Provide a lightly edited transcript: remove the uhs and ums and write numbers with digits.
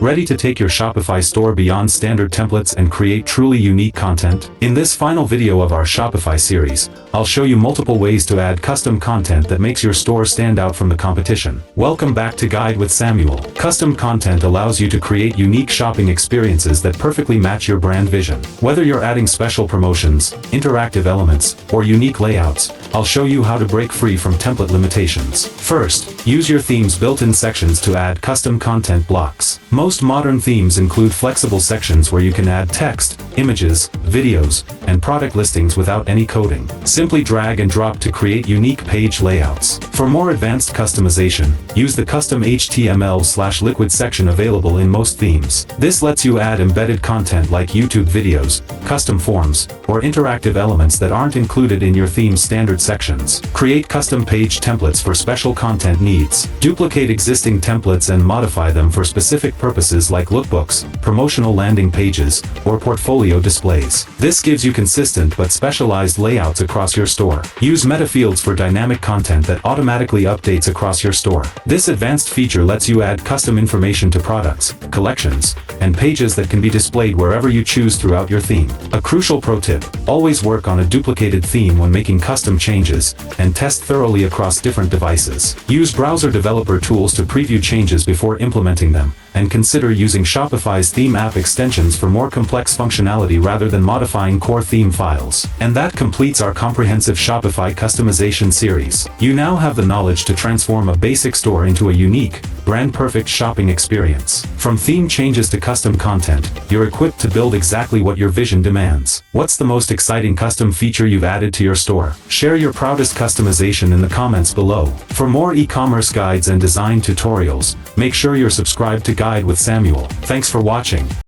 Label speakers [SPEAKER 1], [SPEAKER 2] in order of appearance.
[SPEAKER 1] Ready to take your Shopify store beyond standard templates and create truly unique content? In this final video of our Shopify series, I'll show you multiple ways to add custom content that makes your store stand out from the competition. Welcome back to Guide with Samuel. Custom content allows you to create unique shopping experiences that perfectly match your brand vision. Whether you're adding special promotions, interactive elements, or unique layouts, I'll show you how to break free from template limitations. First, use your theme's built-in sections to add custom content blocks. Most modern themes include flexible sections where you can add text, images, videos, and product listings without any coding. Simply drag and drop to create unique page layouts. For more advanced customization, use the custom HTML/liquid section available in most themes. This lets you add embedded content like YouTube videos, custom forms, or interactive elements that aren't included in your theme's standard sections. Create custom page templates for special content needs. Duplicate existing templates and modify them for specific purposes like lookbooks, promotional landing pages, or portfolio displays. This gives you consistent but specialized layouts across your store. Use meta fields for dynamic content that automatically updates across your store. This advanced feature lets you add custom information to products, collections, and pages that can be displayed wherever you choose throughout your theme. A crucial pro tip: always work on a duplicated theme when making custom changes, and test thoroughly across different devices. Use browser developer tools to preview changes before implementing them, and consider using Shopify's theme app extensions for more complex functionality rather than modifying core theme files. And that completes our comprehensive Shopify customization series. You now have the knowledge to transform a basic store into a unique, brand-perfect shopping experience. From theme changes to custom content, you're equipped to build exactly what your vision demands. What's the most exciting custom feature you've added to your store? Share your proudest customization in the comments below. For more e-commerce guides and design tutorials, make sure you're subscribed to Guide with Samuel. Thanks for watching.